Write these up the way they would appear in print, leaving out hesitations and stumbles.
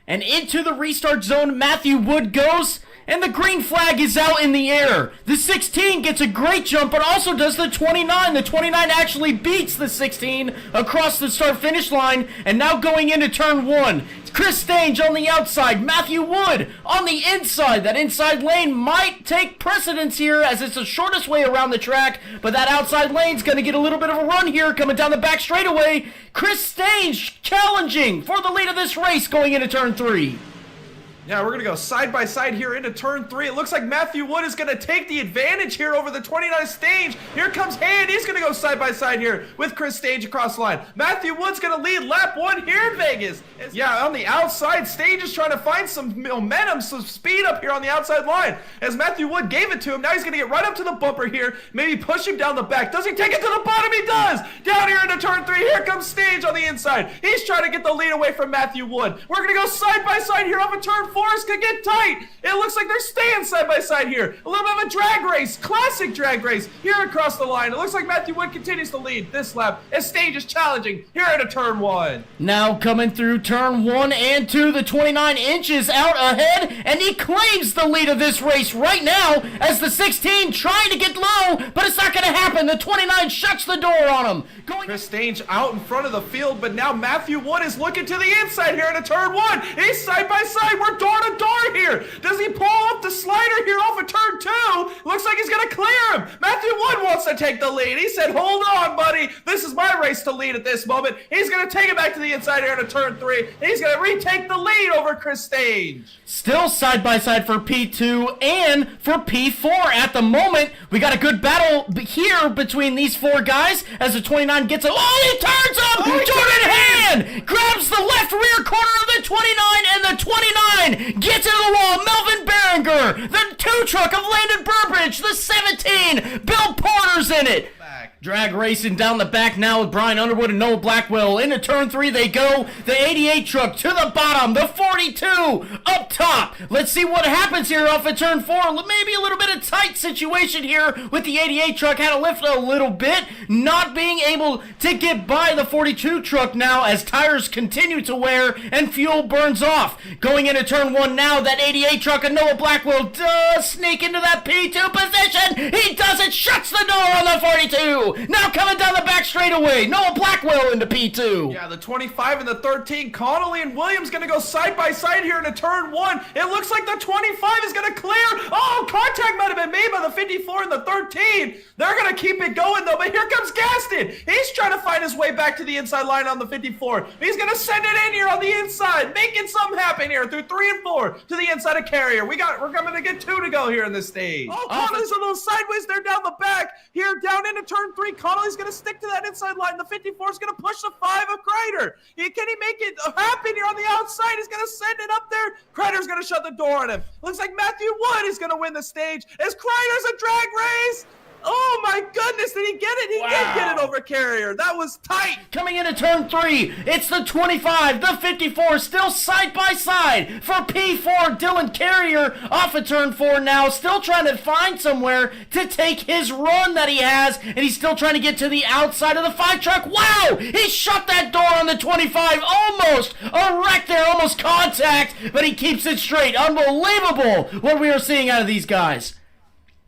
And into the restart zone, Matthew Wood goes, and the green flag is out in the air. The 16 gets a great jump, but also does the 29. The 29 actually beats the 16 across the start-finish line, and now going into turn 1. Chris Stange on the outside, Matthew Wood on the inside. That inside lane might take precedence here as it's the shortest way around the track, but that outside lane's going to get a little bit of a run here coming down the back straightaway. Chris Stange challenging for the lead of this race going into turn 3. Yeah, we're going to go side by side here into turn 3. It looks like Matthew Wood is going to take the advantage here over the 29 Stange. Here comes Hand. He's going to go side by side here with Chris Stange across the line. Matthew Wood's going to lead lap 1 here in Vegas. Yeah, on the outside, Stange is trying to find some momentum, some speed up here on the outside line. As Matthew Wood gave it to him, now he's going to get right up to the bumper here, maybe push him down the back. Does he take it to the bottom? He does! Down here into turn 3, here comes Stange on the inside. He's trying to get the lead away from Matthew Wood. We're going to go side by side here off of turn 4. It's going to get tight. It looks like they're staying side by side here. A little bit of a drag race, classic drag race here across the line. It looks like Matthew Wood continues to lead this lap as Stange is challenging here into turn 1. Now coming through turn 1 and 2, the 29 inches out ahead, and he claims the lead of this race right now as the 16 trying to get low, but it's not going to happen. The 29 shuts the door on him. Chris Stange out in front of the field, but now Matthew Wood is looking to the inside here into turn 1. He's side by side. We're door to door here. Does he pull up the slider here off of turn 2? Looks like he's going to clear him. Matthew Wood wants to take the lead. He said, hold on, buddy. This is my race to lead at this moment. He's going to take it back to the inside here into turn 3. He's going to retake the lead over Chris Stange. Still side by side for P2 and for P4 at the moment. We got a good battle here between these 4 guys as the 29 gets a... Oh, he turns him! Jordan Hand grabs the left rear corner of the 29, and the 29 gets into the wall. Melvin Berenger, the 2 truck of Landon Burbridge, the 17, Bill Porter's in it. Drag racing down the back now with Brian Underwood and Noah Blackwell. Into turn 3 they go. The 88 truck to the bottom. The 42 up top. Let's see what happens here off of turn 4. Maybe a little bit of tight situation here with the 88 truck. Had to lift a little bit. Not being able to get by the 42 truck now as tires continue to wear and fuel burns off. Going into turn 1 now. That 88 truck and Noah Blackwell does sneak into that P2 position. He does it. Shuts the door on the 42. Now coming down the back straightaway, Noah Blackwell into P2. Yeah, the 25 and the 13, Connolly and Williams going to go side by side here into turn 1. It looks like the 25 is going to clear. Oh, contact might have been made by the 54 and the 13. They're going to keep it going though, but here comes Gaston. He's trying to find his way back to the inside line on the 54. He's going to send it in here on the inside, making something happen here through 3 and 4 to the inside of Carrier. We're coming to get 2 to go here in this stage. Oh, Connolly's a little sideways there down the back. Here down into turn 3. Connolly's going to stick to that inside line. The 54 is going to push the 5 of Kreider. Can he make it happen here on the outside? He's going to send it up there. Kreider's going to shut the door on him. Looks like Matthew Wood is going to win the stage as Kreider's a drag race. Oh my goodness, did he get it? He did get it over Carrier. That was tight. Coming into turn 3, it's the 25, the 54, still side by side for P4. Dylan Carrier off of turn 4 now, still trying to find somewhere to take his run that he has, and he's still trying to get to the outside of the 5 truck. Wow, he shut that door on the 25, almost a wreck there, almost contact, but he keeps it straight. Unbelievable what we are seeing out of these guys.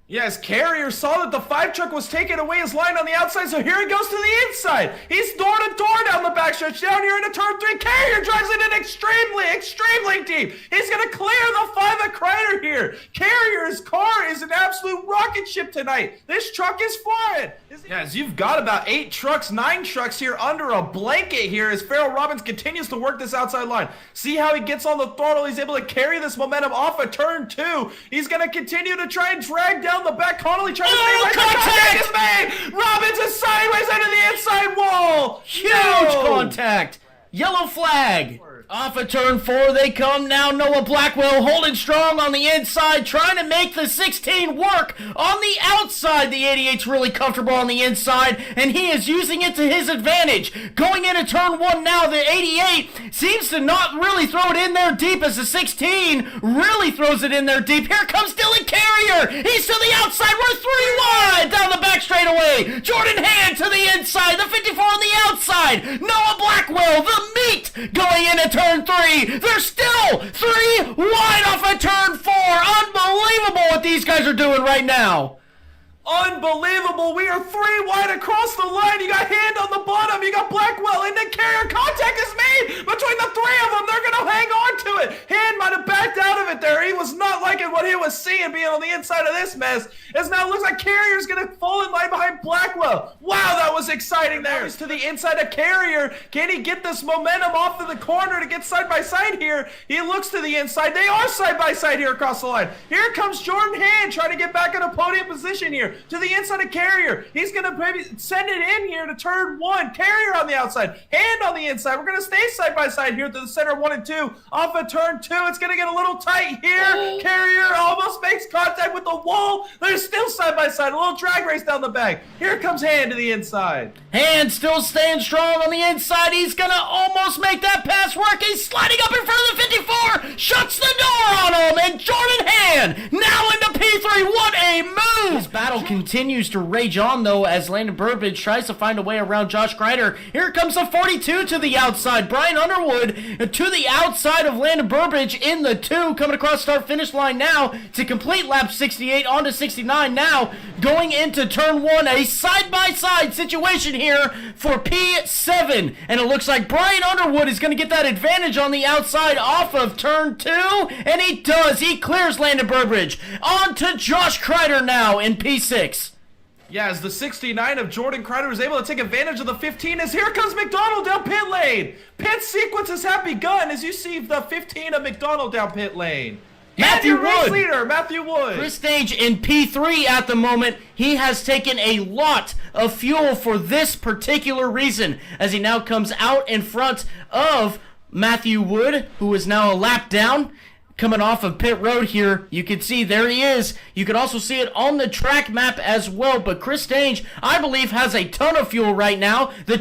Yes, Carrier saw that the 5 truck was taking away his line on the outside, so here he goes to the inside. He's door to door down the backstretch, down here into turn 3. Carrier drives it in extremely deep. He's going to clear the 5 of Kreider here. Carrier's car is an absolute rocket ship tonight. This truck is flying. Yes, you've got about 8 trucks, 9 trucks here under a blanket here as Farrell Robbins continues to work this outside line. See how he gets on the throttle. He's able to carry this momentum off of turn 2. He's going to continue to try and drag down the back. Connolly trying to stay right there. Contact is made. Robbins is sideways into the inside wall. Huge contact. Yellow flag. Off of turn 4 they come now. Noah Blackwell holding strong on the inside, trying to make the 16 work on the outside. The 88's really comfortable on the inside, and he is using it to his advantage. Going into turn 1 now, the 88 seems to not really throw it in there deep as the 16 really throws it in there deep. Here comes Dylan Carrier. He's to the outside. We're 3 wide down the back straightaway. Jordan Hand to the inside. The 54 on the outside. Noah Blackwell, the meat, going into turn 3. They're still go! 3 wide off of turn 4. Unbelievable what these guys are doing right now. Unbelievable. We are 3 wide across the line. You got Hand on the bottom. You got Blackwell. And then carrier contact is made between the 3 of them. They're going to hang on to it. Hand might have backed out of it there. He was not liking what he was seeing being on the inside of this mess. As now it looks like Carrier's going to fall in line behind Blackwell. Wow, that was exciting there. He's to the inside of Carrier. Can he get this momentum off of the corner to get side by side here? He looks to the inside. They are side by side here across the line. Here comes Jordan Hand trying to get back in a podium position here. To the inside of Carrier. He's going to maybe send it in here to turn 1. Carrier on the outside. Hand on the inside. We're going to stay side by side here to the center 1 and 2. Off of turn 2. It's going to get a little tight here. Carrier almost makes contact with the wall. They're still side by side. A little drag race down the back. Here comes Hand to the inside. Hand still staying strong on the inside. He's going to almost make that pass work. He's sliding up in front of the 54. Shuts the door on him. And Jordan Hand now into P3. What a move. This battle continues to rage on, though, as Landon Burbage tries to find a way around Josh Kreider. Here comes a 42 to the outside. Brian Underwood to the outside of Landon Burbage in the 2, coming across start-finish line now to complete lap 68 onto 69 now, going into turn 1. A side-by-side situation here for P7, and it looks like Brian Underwood is going to get that advantage on the outside off of turn 2, and he does. He clears Landon Burbage. On to Josh Kreider now in P6. Yeah, as the 69 of Jordan Kreider was able to take advantage of the 15, as here comes McDonald down pit lane. Pit sequences have begun as you see the 15 of McDonald down pit lane. Matthew and your race Wood. leader, Matthew Wood. Chris Stange in P3 at the moment. He has taken a lot of fuel for this particular reason, as he now comes out in front of Matthew Wood, who is now a lap down. Coming off of pit road here, you can see there he is. You can also see it on the track map as well. But Chris Stange, I believe, has a ton of fuel right now. The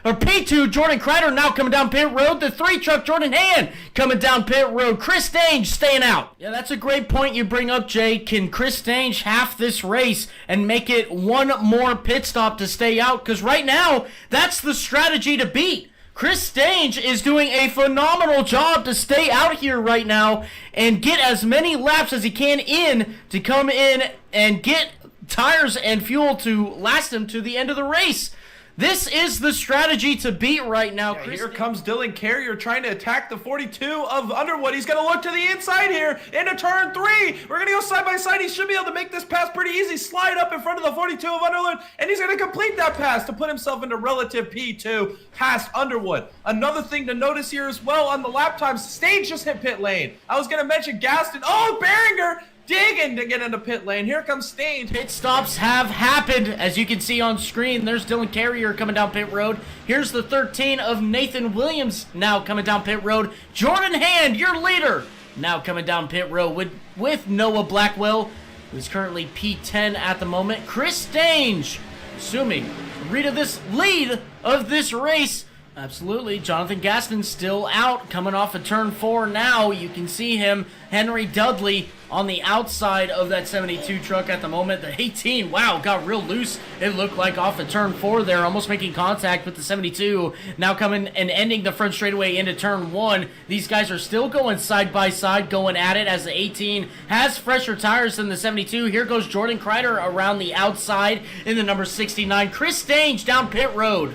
P2 Jordan Kreider now coming down pit road. The 3 truck Jordan Hand coming down pit road. Chris Stange staying out. Yeah, that's a great point you bring up, Jay. Can Chris Stange half this race and make it one more pit stop to stay out? Because right now, that's the strategy to beat. Chris Stange is doing a phenomenal job to stay out here right now and get as many laps as he can in to come in and get tires and fuel to last him to the end of the race. This is the strategy to beat right now. Yeah, here comes Dylan Carrier trying to attack the 42 of Underwood. He's going to look to the inside here into turn 3. We're going to go side by side. He should be able to make this pass pretty easy. Slide up in front of the 42 of Underwood, and he's going to complete that pass to put himself into relative P2 past Underwood. Another thing to notice here as well on the lap times, Stange just hit pit lane. I was going to mention Gaston. Oh, Behringer digging to get into pit lane. Here comes Stange. Pit stops have happened, as you can see on screen. There's Dylan Carrier coming down pit road. Here's the 13 of Nathan Williams now coming down pit road. Jordan Hand, your leader, now coming down pit road with Noah Blackwell, who's currently P10 at the moment. Chris Stange, assuming lead of this race. Absolutely. Jonathan Gaston still out, coming off of turn 4 now. You can see him, Henry Dudley, on the outside of that 72 truck at the moment. The 18, wow, got real loose, it looked like, off of turn 4 there, almost making contact with the 72. Now coming and ending the front straightaway into turn 1. These guys are still going side by side, going at it, as the 18 has fresher tires than the 72. Here goes Jordan Kreider around the outside in the number 69. Chris Stange down pit road.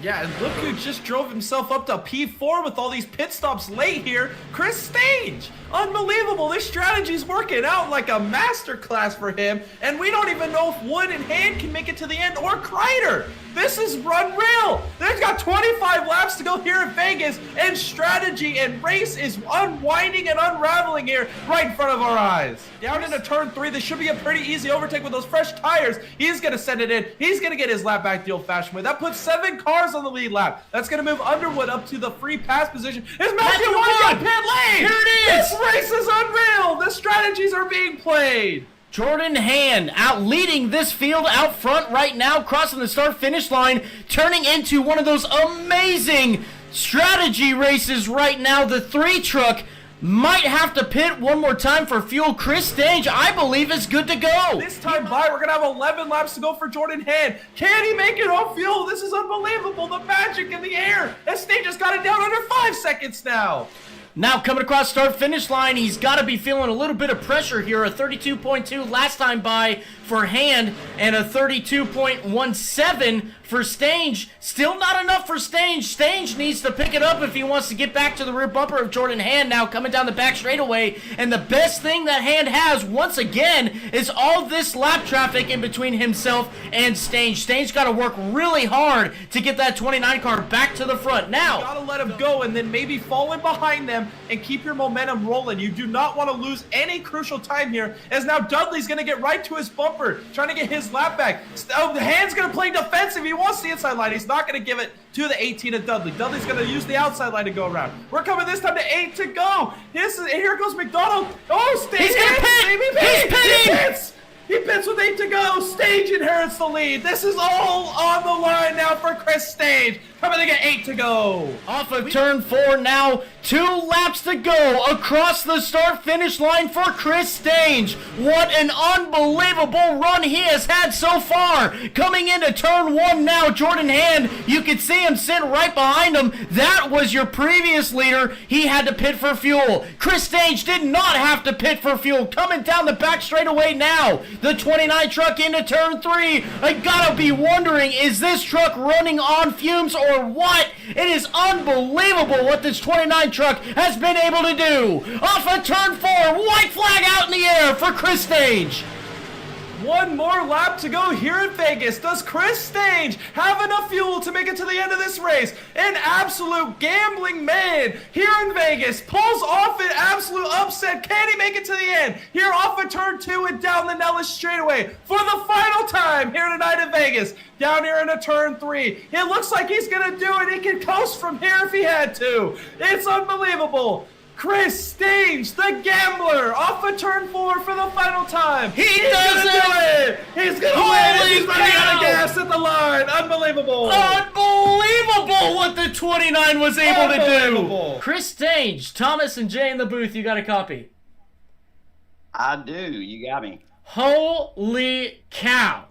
Yeah, and look who just drove himself up to P4 with all these pit stops late here. Chris Stange. Unbelievable. This strategy's working out like a masterclass for him. And we don't even know if Wood and Hand can make it to the end, or Kreider. This is unreal. They've got 25 laps to go here in Vegas, and strategy and race is unwinding and unraveling here right in front of our eyes. Down into turn 3, this should be a pretty easy overtake with those fresh tires. He's going to send it in. He's going to get his lap back the old-fashioned way. That puts 7 cars on the lead lap. That's going to move Underwood up to the free pass position. Is Matthew Wood on pit lane? Here it is. This race is unreal. The strategies are being played. Jordan Hand out leading this field out front right now, crossing the start-finish line, turning into one of those amazing strategy races right now. The 3 truck might have to pit one more time for fuel. Chris Stange, I believe, is good to go. This time by, we're going to have 11 laps to go for Jordan Hand. Can he make it off fuel? This is unbelievable. The magic in the air. And Stange has got it down under 5 seconds now. Now coming across start-finish line, he's got to be feeling a little bit of pressure here. A 32.2 last time by for Hand and a 32.17 for Stange. Still not enough for Stange. Stange needs to pick it up if he wants to get back to the rear bumper of Jordan Hand now coming down the back straightaway. And the best thing that Hand has, once again, is all this lap traffic in between himself and Stange. Stange got to work really hard to get that 29 car back to the front. Now, you gotta let him go and then maybe fall in behind them and keep your momentum rolling. You do not want to lose any crucial time here, as now Dudley's going to get right to his bumper, trying to get his lap back. The Hand's going to play defensive. He wants the inside line. He's not going to give it to the 18 of Dudley. Dudley's going to use the outside line to go around. We're coming this time to 8 to go. Here goes McDonald. Oh, Stage. He's going to pit. He's pitting. He pits with 8 to go. Stage inherits the lead. This is all on the line now for Chris Stange. Coming to get 8 to go. Off of turn 4 now. 2 laps to go across the start-finish line for Chris Stange. What an unbelievable run he has had so far. Coming into turn 1 now, Jordan Hand, you can see him sit right behind him. That was your previous leader. He had to pit for fuel. Chris Stange did not have to pit for fuel. Coming down the back straightaway now. The 29 truck into turn 3. I gotta be wondering, is this truck running on fumes or what? It is unbelievable what this 29 truck has been able to do. Off of turn 4, white flag out in the air for Chris Stange. One more lap to go here in Vegas. Does Chris Stange have enough fuel to make it to the end of this race? An absolute gambling man here in Vegas pulls off an absolute upset. Can he make it to the end? Here off of turn 2 and down the Nellis straightaway for the final time here tonight in Vegas. Down here into turn 3. It looks like he's going to do it. He can coast from here if he had to. It's unbelievable. Chris Stange, the gambler, off of turn 4 for the final time. He's gonna do it. He's going to win. He's running out of gas at the line. Unbelievable. Unbelievable what the 29 was able to do. Chris Stange, Thomas and Jay in the booth, you got a copy? I do. You got me. Holy cow.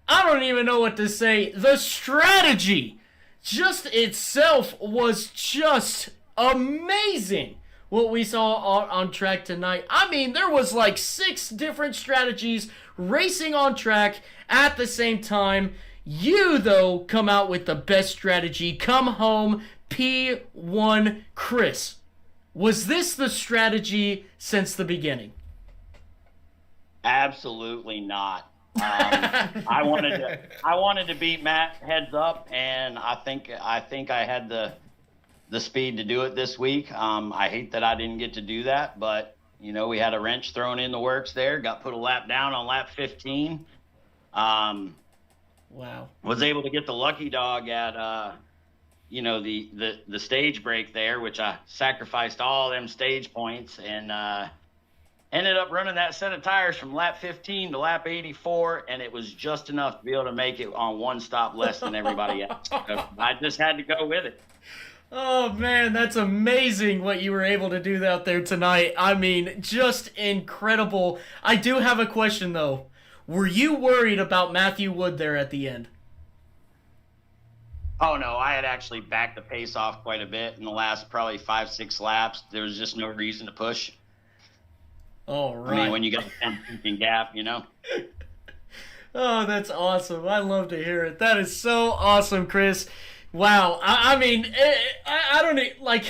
I don't even know what to say. The strategy just itself was just amazing. What we saw on track tonight. I mean, there was like 6 different strategies racing on track at the same time. You, though, come out with the best strategy. Come home, P1 Chris. Was this the strategy since the beginning? Absolutely not. I wanted to beat Matt heads up, and I think I had the speed to do it this week. I hate that I didn't get to do that, but we had a wrench thrown in the works there. Got put a lap down on lap 15. Wow. Was able to get the lucky dog at the stage break there, which I sacrificed all them stage points and ended up running that set of tires from lap 15 to lap 84, and it was just enough to be able to make it on 1 stop less than everybody else. So I just had to go with it. Oh, man, that's amazing what you were able to do out there tonight. I mean, just incredible. I do have a question, though. Were you worried about Matthew Wood there at the end? Oh, no, I had actually backed the pace off quite a bit in the last probably 5-6 laps. There was just no reason to push. All right. I mean, when you got a 10-second gap, Oh, that's awesome. I love to hear it. That is so awesome, Chris. Wow. I mean, I don't like,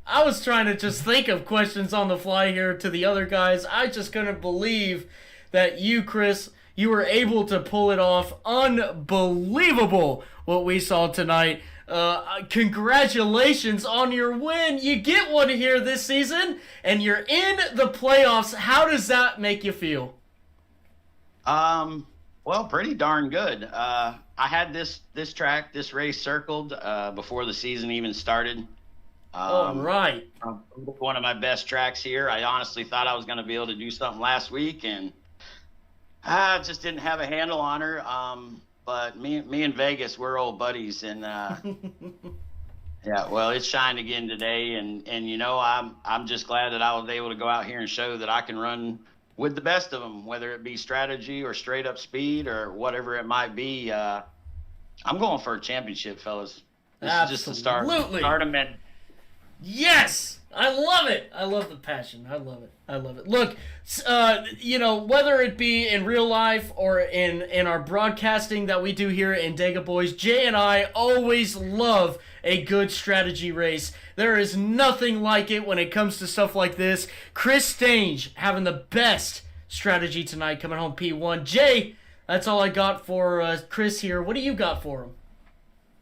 I was trying to just think of questions on the fly here to the other guys. I just couldn't believe that you, Chris, you were able to pull it off. Unbelievable what we saw tonight. Congratulations on your win. You get one here this season, and you're in the playoffs. How does that make you feel? Well, pretty darn good. I had this race circled before the season even started. All right. One of my best tracks here. I honestly thought I was going to be able to do something last week, and I just didn't have a handle on her. But me and Vegas, we're old buddies, and yeah, well, it shined again today, and I'm just glad that I was able to go out here and show that I can run with the best of them, whether it be strategy or straight up speed or whatever it might be. I'm going for a championship, fellas. This is just the start of it. Yes! I love it. I love the passion. I love it. I love it. Look, whether it be in real life or in our broadcasting that we do here in Dega Boys, Jay and I always love a good strategy race. There is nothing like it when it comes to stuff like this. Chris Stange having the best strategy tonight, coming home P1. Jay, that's all I got for Chris here. What do you got for him?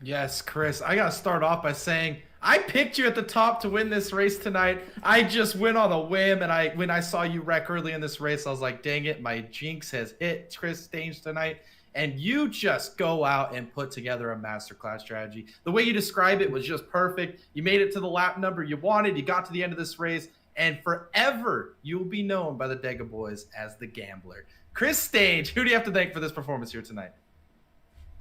Yes, Chris, I got to start off by saying I picked you at the top to win this race tonight. I just went on a whim, and when I saw you wreck early in this race, I was like, dang it, my jinx has hit Chris Stange tonight. And you just go out and put together a masterclass strategy. The way you describe it was just perfect. You made it to the lap number you wanted. You got to the end of this race, and forever you'll be known by the Dega Boys as the Gambler. Chris Stange, who do you have to thank for this performance here tonight?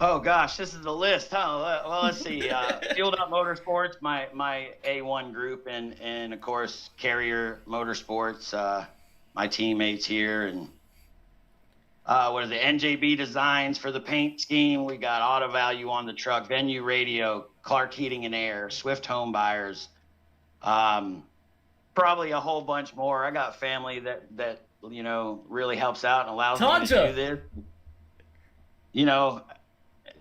Oh gosh, this is the list, huh? Well, let's see. Fueled Up Motorsports, my A1 group, and of course Carrier Motorsports, my teammates here, and what is it? NJB Designs for the paint scheme. We got Auto Value on the truck, Venue Radio, Clark Heating and Air, Swift Home Buyers, probably a whole bunch more. I got family that really helps out and allows me to do this.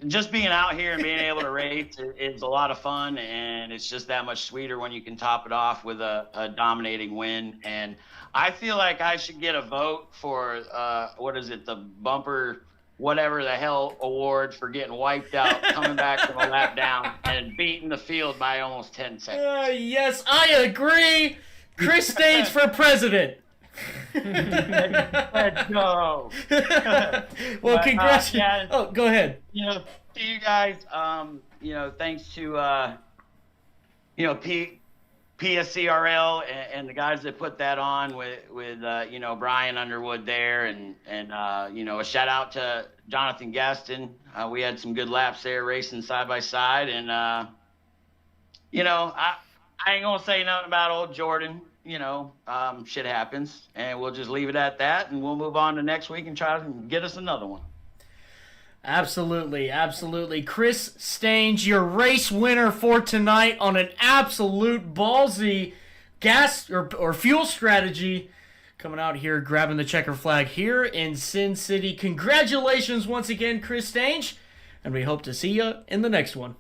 Just being out here and being able to race is a lot of fun, and it's just that much sweeter when you can top it off with a dominating win. And I feel like I should get a vote for the bumper whatever the hell award for getting wiped out, coming back from a lap down and beating the field by almost 10 seconds. Yes, I agree. Chris Stange for president. Let's go. Well, congratulations. Oh, go ahead. To you guys, thanks to PSCRL and the guys that put that on with Brian Underwood there, and a shout out to Jonathan Gaston. We had some good laps there racing side by side, and I ain't gonna say nothing about old Jordan. Shit happens, and we'll just leave it at that, and we'll move on to next week and try to get us another one. Absolutely, absolutely. Chris Stange, your race winner for tonight on an absolute ballsy gas or fuel strategy, coming out here grabbing the checker flag here in Sin City. Congratulations once again, Chris Stange, and we hope to see you in the next one.